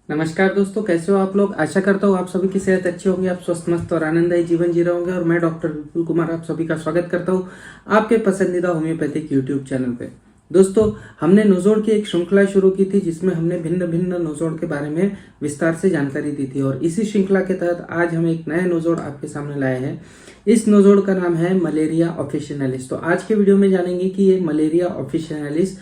नमस्कार दोस्तों, कैसे हो आप लोग। आशा करता हूँ आप सभी की सेहत अच्छी होंगी, आप स्वस्थ मस्त और आनंददायी जीवन जी रहे होंगे। और मैं डॉक्टर विपुल कुमार आप सभी का स्वागत करता हूँ आपके पसंदीदा होम्योपैथिक यूट्यूब चैनल पे। दोस्तों, हमने नोजोड़ की एक श्रृंखला शुरू की थी जिसमें हमने भिन्न भिन्न नोजोड़ के बारे में विस्तार से जानकारी दी थी, और इसी श्रृंखला के तहत आज हम एक नया नोजोड़ आपके सामने लाए हैं। इस नोजोड़ का नाम है मलेरिया ऑफिशिनालिस। तो आज के वीडियो में जानेंगे कि ये मलेरिया ऑफिशिनालिस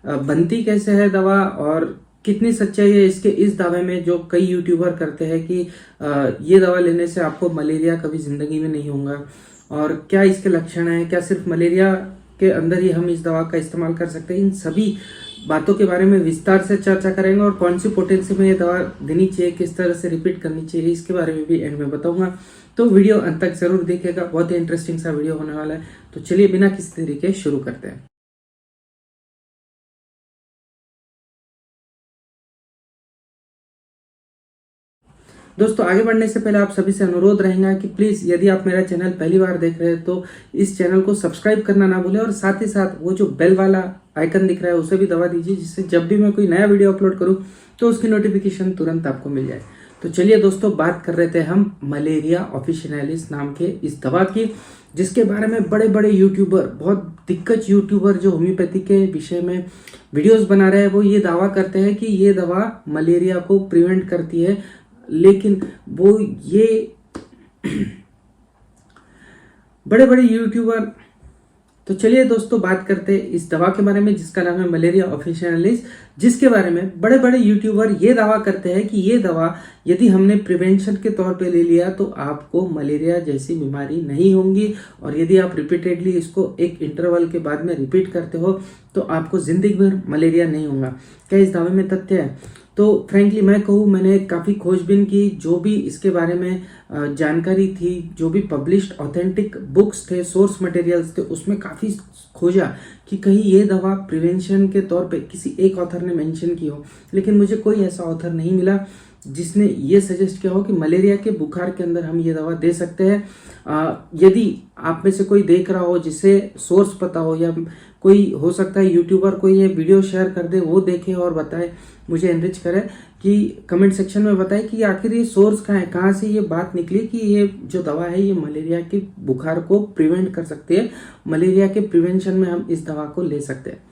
बनती कैसे है दवा, और कितनी सच्चाई है इसके इस दावे में जो कई यूट्यूबर करते हैं कि ये दवा लेने से आपको मलेरिया कभी जिंदगी में नहीं होगा, और क्या इसके लक्षण हैं, क्या सिर्फ मलेरिया के अंदर ही हम इस दवा का इस्तेमाल कर सकते हैं। इन सभी बातों के बारे में विस्तार से चर्चा करेंगे, और कौन सी पोटेंसी में ये दवा देनी चाहिए, किस तरह से रिपीट करनी चाहिए, इसके बारे में भी एंड में बताऊंगा। तो वीडियो अंत तक जरूर देखिएगा, बहुत ही इंटरेस्टिंग सा वीडियो होने वाला है। तो चलिए बिना किसी देरी के शुरू करते हैं। दोस्तों, आगे बढ़ने से पहले आप सभी से अनुरोध रहेगा कि प्लीज यदि आप मेरा चैनल पहली बार देख रहे हैं तो इस चैनल को सब्सक्राइब करना ना भूलें, और साथ ही साथ वो जो बेल वाला आइकन दिख रहा है उसे भी दबा दीजिए, जिससे जब भी मैं कोई नया वीडियो अपलोड करूं तो उसकी नोटिफिकेशन तुरंत आपको मिल जाए। तो चलिए दोस्तों, बात कर रहे थे हम मलेरिया ऑफिशिनालिस नाम के इस दवा की, जिसके बारे में बड़े बड़े यूट्यूबर, बहुत दिग्गज यूट्यूबर जो होम्योपैथी के विषय में वीडियोस बना रहे हैं, वो ये दावा करते हैं कि ये दवा मलेरिया को प्रिवेंट करती है। लेकिन वो ये बड़े बड़े यूट्यूबर, तो चलिए दोस्तों बात करते हैं इस दवा के बारे में जिसका नाम है मलेरिया ऑफिशिनालिस, जिसके बारे में बड़े बड़े यूट्यूबर ये दावा करते हैं कि ये दवा यदि हमने प्रिवेंशन के तौर पे ले लिया तो आपको मलेरिया जैसी बीमारी नहीं होगी, और यदि आप रिपीटेडली इसको एक इंटरवल के बाद में रिपीट करते हो तो आपको जिंदगी भर मलेरिया नहीं होगा। क्या इस दावे में तथ्य है? तो फ्रेंकली मैं कहूँ, मैंने काफ़ी खोजबीन की, जो भी इसके बारे में जानकारी थी, जो भी पब्लिश्ड ऑथेंटिक बुक्स थे, सोर्स मटेरियल्स थे, उसमें काफ़ी खोजा कि कहीं ये दवा प्रिवेंशन के तौर पे किसी एक ऑथर ने मेंशन की हो, लेकिन मुझे कोई ऐसा ऑथर नहीं मिला जिसने ये सजेस्ट किया हो कि मलेरिया के बुखार के अंदर हम ये दवा दे सकते हैं। यदि आप में से कोई देख रहा हो जिसे सोर्स पता हो, या कोई हो सकता है यूट्यूबर कोई ये वीडियो शेयर कर दे, वो देखे और बताए, मुझे एनरिच करे कि कमेंट सेक्शन में बताए कि आखिर ये सोर्स कहाँ है, कहाँ से ये बात निकली कि ये जो दवा है ये मलेरिया के बुखार को प्रिवेंट कर सकती है, मलेरिया के प्रिवेंशन में हम इस दवा को ले सकते हैं।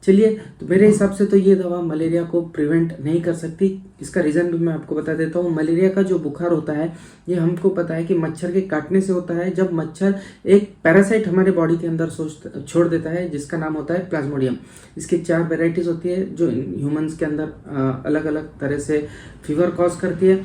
चलिए, तो मेरे हिसाब से तो ये दवा मलेरिया को प्रिवेंट नहीं कर सकती। इसका रीज़न भी मैं आपको बता देता हूँ। मलेरिया का जो बुखार होता है ये हमको पता है कि मच्छर के काटने से होता है, जब मच्छर एक पैरासाइट हमारे बॉडी के अंदर छोड़ देता है जिसका नाम होता है प्लाज्मोडियम। इसकी 4 वेराइटीज होती है जो ह्यूमंस के अंदर अलग अलग तरह से फीवर कॉज करती है।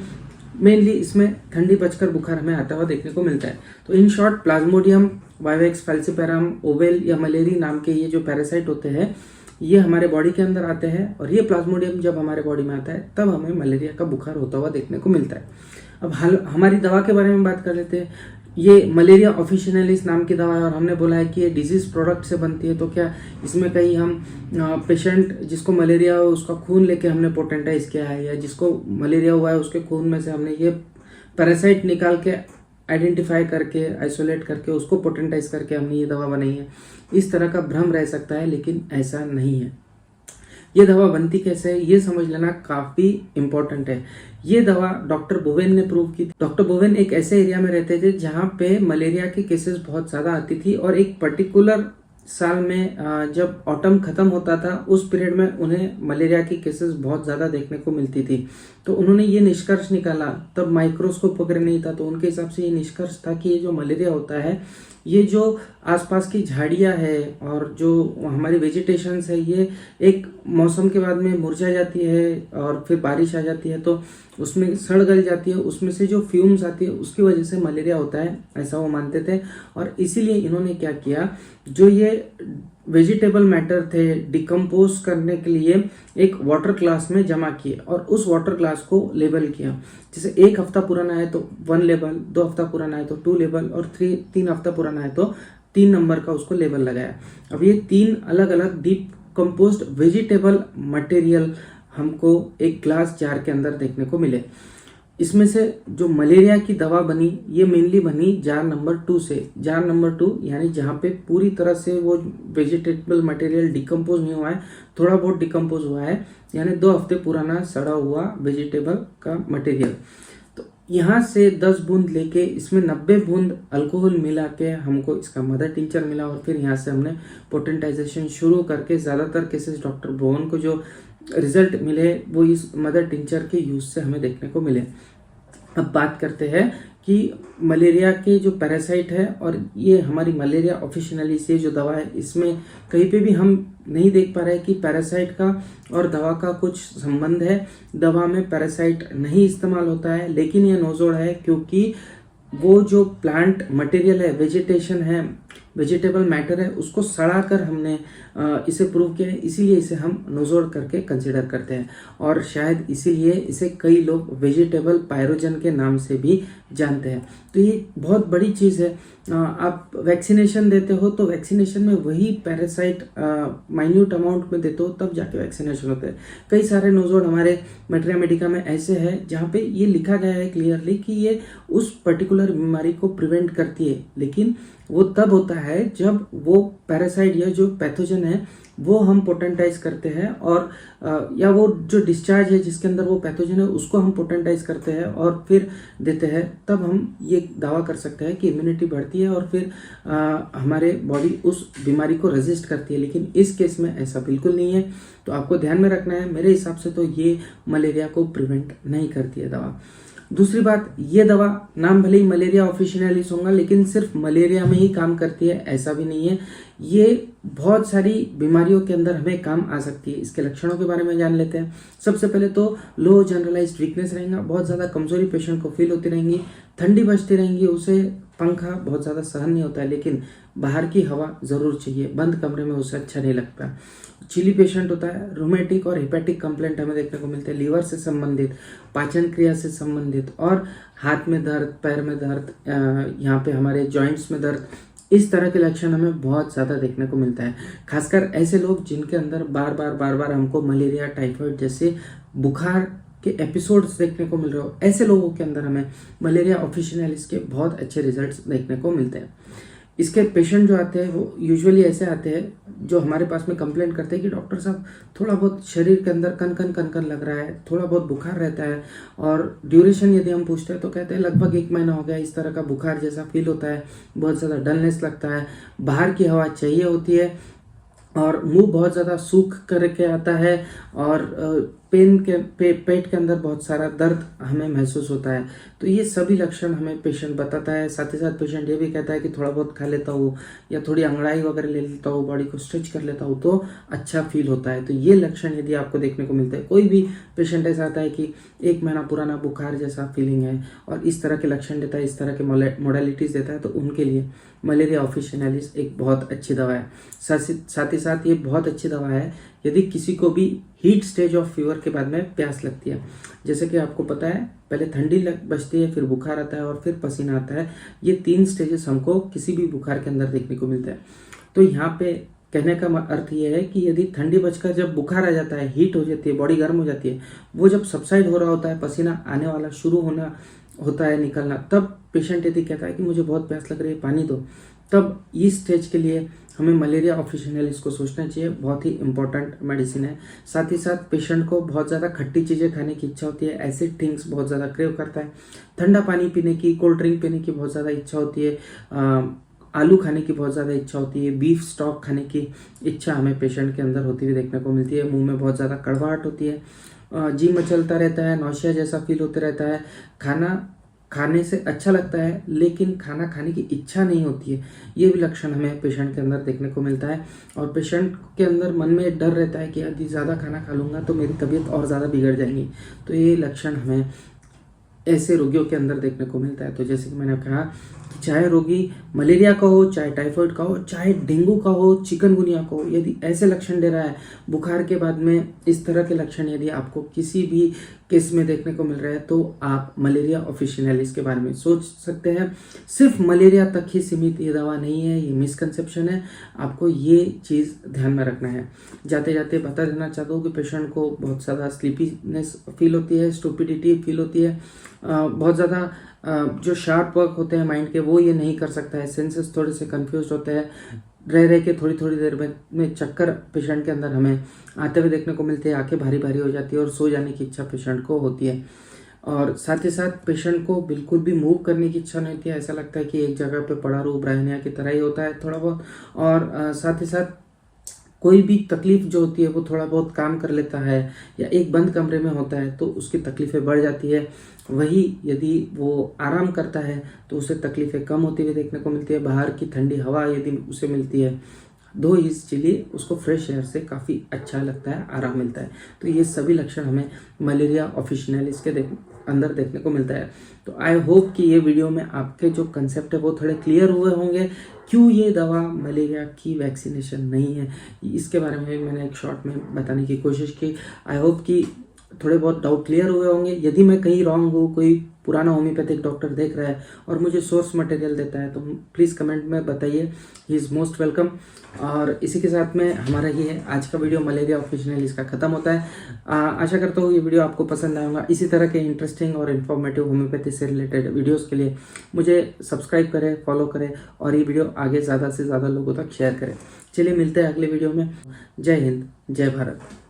मेनली इसमें ठंडी बजकर बुखार हमें आता हुआ देखने को मिलता है। तो in short, Plasmodium, vivax falciparum, oval या मलेरी नाम के ये जो पैरासाइट होते हैं ये हमारे बॉडी के अंदर आते हैं, और ये प्लाज्मोडियम जब हमारे बॉडी में आता है तब हमें मलेरिया का बुखार होता हुआ देखने को मिलता है। अब हमारी दवा के बारे में बात कर लेते हैं। ये मलेरिया ऑफिशिनालिस नाम की दवा है, और हमने बोला है कि ये डिजीज प्रोडक्ट से बनती है। तो क्या इसमें कहीं हम पेशेंट जिसको मलेरिया हो उसका खून लेके हमने पोटेंटाइज किया है, या जिसको मलेरिया हुआ है उसके खून में से हमने ये पैरासाइट निकाल के आइडेंटिफाई करके, आइसोलेट करके, उसको पोटेंटाइज करके हमने ये दवा बनाई है? इस तरह का भ्रम रह सकता है, लेकिन ऐसा नहीं है। ये दवा बनती कैसे है ये समझ लेना काफ़ी इंपॉर्टेंट है। ये दवा डॉक्टर बोवेन ने प्रूव की थी। डॉक्टर बोवेन एक ऐसे एरिया में रहते थे जहाँ पे मलेरिया की केसेस बहुत ज़्यादा आती थी, और एक पर्टिकुलर साल में जब ऑटम खत्म होता था उस पीरियड में उन्हें मलेरिया की केसेस बहुत ज़्यादा देखने को मिलती थी। तो उन्होंने ये निष्कर्ष निकाला, तब माइक्रोस्कोप वगैरह नहीं था, तो उनके हिसाब से ये निष्कर्ष था कि ये जो मलेरिया होता है, ये जो आसपास की झाड़ियाँ है और जो हमारी वेजिटेशंस है, ये एक मौसम के बाद में मुरझा जाती है और फिर बारिश आ जाती है तो उसमें सड़ गल जाती है, उसमें से जो फ्यूम्स आती है उसकी वजह से मलेरिया होता है, ऐसा वो मानते थे। और इसीलिए इन्होंने क्या किया, जो ये वेजिटेबल मैटर थे डिकम्पोज करने के लिए एक वाटर क्लास में जमा किए, और उस वाटर क्लास को लेबल किया। जैसे 1 हफ्ता पुराना है तो 1 लेबल, 2 हफ्ता पुराना है तो 2 लेबल, और 3 हफ्ता पुराना है तो 3 नंबर का उसको लेबल लगाया। अब ये 3 अलग अलग डिकम्पोज्ड वेजिटेबल मटेरियल हमको एक ग्लास जार के अंदर देखने को मिले। इसमें से जो मलेरिया की दवा बनी ये मेनली बनी जार नंबर 2 से। जार नंबर 2 यानी जहाँ पे पूरी तरह से वो वेजिटेबल मटेरियल डिकम्पोज नहीं हुआ है, थोड़ा बहुत डिकम्पोज हुआ है, यानी 2 हफ्ते पुराना सड़ा हुआ वेजिटेबल का मटेरियल। तो यहाँ से 10 बूंद लेके इसमें 90 बूंद अल्कोहल मिला के हमको इसका मदर टिंचर मिला, और फिर यहाँ से हमने पोटेंटाइजेशन शुरू करके ज़्यादातर केसेस डॉक्टर भुवन को जो रिजल्ट मिले वो इस मदर टिंचर के यूज से हमें देखने को मिले। अब बात करते हैं कि मलेरिया के जो पैरासाइट है, और ये हमारी मलेरिया ऑफिशिनलिस ये जो दवा है इसमें कहीं पे भी हम नहीं देख पा रहे कि पैरासाइट का और दवा का कुछ संबंध है। दवा में पैरासाइट नहीं इस्तेमाल होता है, लेकिन ये नोजोड है क्योंकि वो जो प्लांट मटेरियल है, वेजिटेशन है, वेजिटेबल मैटर है, उसको सड़ा कर हमने इसे प्रूव किया है, इसीलिए इसे हम नोजोड करके कंसिडर करते हैं। और शायद इसीलिए इसे कई लोग वेजिटेबल पायरोजन के नाम से भी जानते हैं। तो ये बहुत बड़ी चीज़ है। आप वैक्सीनेशन देते हो तो वैक्सीनेशन में वही पैरासाइट माइन्यूट अमाउंट में देते हो, तब जाके वैक्सीनेशन होता है। कई सारे नोजोड हमारे मटेरिया मेडिका में ऐसे हैं जहाँ पे ये लिखा गया है क्लियरली कि ये उस पर्टिकुलर बीमारी को प्रिवेंट करती है, लेकिन वो तब होता है जब वो पैरासाइट या जो पैथोजन है वो हम पोटेंटाइज करते हैं, और या वो जो डिस्चार्ज है जिसके अंदर वो पैथोजन है उसको हम पोटेंटाइज करते हैं और फिर देते हैं, तब हम ये दावा कर सकते हैं कि इम्यूनिटी बढ़ती है और फिर हमारे बॉडी उस बीमारी को रेजिस्ट करती है। लेकिन इस केस में ऐसा बिल्कुल नहीं है, तो आपको ध्यान में रखना है। मेरे हिसाब से तो ये मलेरिया को प्रिवेंट नहीं करती है दवा। दूसरी बात, ये दवा नाम भले ही मलेरिया ऑफिशिनलिस होगा, लेकिन सिर्फ मलेरिया में ही काम करती है ऐसा भी नहीं है। ये बहुत सारी बीमारियों के अंदर हमें काम आ सकती है। इसके लक्षणों के बारे में जान लेते हैं। सबसे पहले तो लो जनरलाइज्ड वीकनेस रहेगा, बहुत ज़्यादा कमजोरी पेशेंट को फील होती रहेंगी, ठंडी बजती रहेंगी, उसे पंखा बहुत ज़्यादा सहन नहीं होता है, लेकिन बाहर की हवा ज़रूर चाहिए, बंद कमरे में उसे अच्छा नहीं लगता। चिली पेशेंट होता है, रोमेटिक और हेपेटिक कंप्लेंट हमें देखने को मिलते हैं, लीवर से संबंधित, पाचन क्रिया से संबंधित, और हाथ में दर्द, पैर में दर्द, यहाँ पे हमारे जॉइंट्स में दर्द, इस तरह के लक्षण हमें बहुत ज़्यादा देखने को मिलता है। खासकर ऐसे लोग जिनके अंदर बार बार हमको मलेरिया, टाइफाइड जैसे बुखार के एपिसोड्स देखने को मिल रहे हो, ऐसे लोगों के अंदर हमें मलेरिया ऑफिशिनलिस के बहुत अच्छे रिजल्ट्स देखने को मिलते हैं। इसके पेशेंट जो आते हैं वो यूजुअली ऐसे आते हैं जो हमारे पास में कंप्लेंट करते हैं कि डॉक्टर साहब थोड़ा बहुत शरीर के अंदर कन लग रहा है, थोड़ा बहुत बुखार रहता है, और ड्यूरेशन यदि हम पूछते हैं तो कहते हैं लगभग 1 महीना हो गया, इस तरह का बुखार जैसा फील होता है, बहुत ज़्यादा डलनेस लगता है, बाहर की हवा चाहिए होती है, और मुंह बहुत ज़्यादा सूख करके आता है, और पेट के अंदर बहुत सारा दर्द हमें महसूस होता है। तो ये सभी लक्षण हमें पेशेंट बताता है। साथ ही साथ पेशेंट ये भी कहता है कि थोड़ा बहुत खा लेता हूँ या थोड़ी अंगड़ाई वगैरह ले लेता हूँ, बॉडी को स्ट्रेच कर लेता हूँ तो अच्छा फील होता है। तो ये लक्षण यदि आपको देखने को मिलते हैं, कोई भी पेशेंट ऐसा आता है कि 1 महीना पुराना बुखार जैसा फीलिंग है और इस तरह के लक्षण देता है, इस तरह के मोडालिटीज़ देता है, तो उनके लिए मलेरिया ऑफिशिनलिस एक बहुत अच्छी दवा है। साथ ही साथ ये बहुत अच्छी दवा है यदि किसी को भी हीट स्टेज ऑफ फीवर के बाद में प्यास लगती है। जैसे कि आपको पता है पहले ठंडी बजती है, फिर बुखार आता है और फिर पसीना आता है। ये 3 स्टेजेस हमको किसी भी बुखार के अंदर देखने को मिलता है। तो यहाँ पे कहने का अर्थ ये है कि यदि ठंडी बजकर जब बुखार आ जाता है, हीट हो जाती है, बॉडी गर्म हो जाती है, वो जब सबसाइड हो रहा होता है, पसीना आने वाला शुरू होना होता है, निकलना, तब पेशेंट यदि कहता है कि मुझे बहुत प्यास लग रही है, पानी दो, तब इस स्टेज के लिए हमें मलेरिया ऑफिशिनलिस को सोचना चाहिए। बहुत ही इंपॉर्टेंट मेडिसिन है। साथ ही साथ पेशेंट को बहुत ज़्यादा खट्टी चीज़ें खाने की इच्छा होती है, एसिड थिंग्स बहुत ज़्यादा क्रेव करता है, ठंडा पानी पीने की, कोल्ड ड्रिंक पीने की बहुत ज़्यादा इच्छा होती है, आलू खाने की बहुत ज़्यादा इच्छा होती है, बीफ स्टॉक खाने की इच्छा हमें पेशेंट के अंदर होती हुई देखने को मिलती है। मुंह में बहुत ज़्यादा कड़वाहट होती है, जी मचलता रहता है, नौशिया जैसा फील होते रहता है, खाना खाने से अच्छा लगता है लेकिन खाना खाने की इच्छा नहीं होती है। ये भी लक्षण हमें पेशेंट के अंदर देखने को मिलता है, और पेशेंट के अंदर मन में डर रहता है कि यदि ज़्यादा खाना खा लूँगा तो मेरी तबीयत और ज़्यादा बिगड़ जाएगी। तो ये लक्षण हमें ऐसे रोगियों के अंदर देखने को मिलता है। तो जैसे कि मैंने कहा कि चाहे रोगी मलेरिया का हो, चाहे टाइफाइड का हो, चाहे डेंगू का हो, चिकनगुनिया का हो, यदि ऐसे लक्षण दे रहा है बुखार के बाद में, इस तरह के लक्षण यदि आपको किसी भी केस में देखने को मिल रहा है, तो आप मलेरिया ऑफिशिनलिस के बारे में सोच सकते हैं। सिर्फ मलेरिया तक ही सीमित ये दवा नहीं है, ये मिसकंसेप्शन है, आपको ये चीज़ ध्यान में रखना है। जाते जाते बता देना चाहता हूँ कि पेशेंट को बहुत ज़्यादा स्लीपीनेस फील होती है, स्टूपिडिटी फील होती है, बहुत ज़्यादा जो शार्प वर्क होते हैं माइंड के वो ये नहीं कर सकता है। सेंसेस थोड़े से कंफ्यूज होते हैं, रह रह के थोड़ी थोड़ी देर में चक्कर पेशेंट के अंदर हमें आते हुए देखने को मिलते हैं, आंखें भारी भारी हो जाती है और सो जाने की इच्छा पेशेंट को होती है। और साथ ही साथ पेशेंट को बिल्कुल भी मूव करने की इच्छा नहीं होती है, ऐसा लगता है कि एक जगह पे पड़ा रहूं, ब्राह्मणिया की तरह ही होता है थोड़ा बहुत। और साथ ही साथ कोई भी तकलीफ जो होती है वो थोड़ा बहुत काम कर लेता है या एक बंद कमरे में होता है तो उसकी तकलीफ़ें बढ़ जाती है। वही यदि वो आराम करता है तो उसे तकलीफ़ें कम होती हुई देखने को मिलती है। बाहर की ठंडी हवा यदि उसे मिलती है दो इसलिए उसको फ्रेश एयर से काफ़ी अच्छा लगता है, आराम मिलता है। तो ये सभी लक्षण हमें मलेरिया ऑफिशिनलिस के अंदर देखने को मिलता है। तो आई होप कि ये वीडियो में आपके जो कंसेप्ट है वो थोड़े क्लियर हुए होंगे। क्यों ये दवा मलेरिया की वैक्सीनेशन नहीं है, इसके बारे में मैंने एक शॉर्ट में बताने की कोशिश की। आई होप कि थोड़े बहुत डाउट क्लियर हुए होंगे। यदि मैं कहीं रॉन्ग हूँ, कोई पुराना होम्योपैथिक डॉक्टर देख रहा है और मुझे सोर्स मटेरियल देता है तो प्लीज़ कमेंट में बताइए, ही इज़ मोस्ट वेलकम। और इसी के साथ में हमारा ये आज का वीडियो मलेरिया ऑफिशिनलिस का ख़त्म होता है। आशा करता हूँ ये वीडियो आपको पसंद आएगा। इसी तरह के इंटरेस्टिंग और इन्फॉर्मेटिव होम्योपैथी से रिलेटेड वीडियोज़ के लिए मुझे सब्सक्राइब करें, फॉलो करें और ये वीडियो आगे ज़्यादा से ज़्यादा लोगों तक शेयर करें। चलिए मिलते हैं अगले वीडियो में। जय हिंद, जय भारत।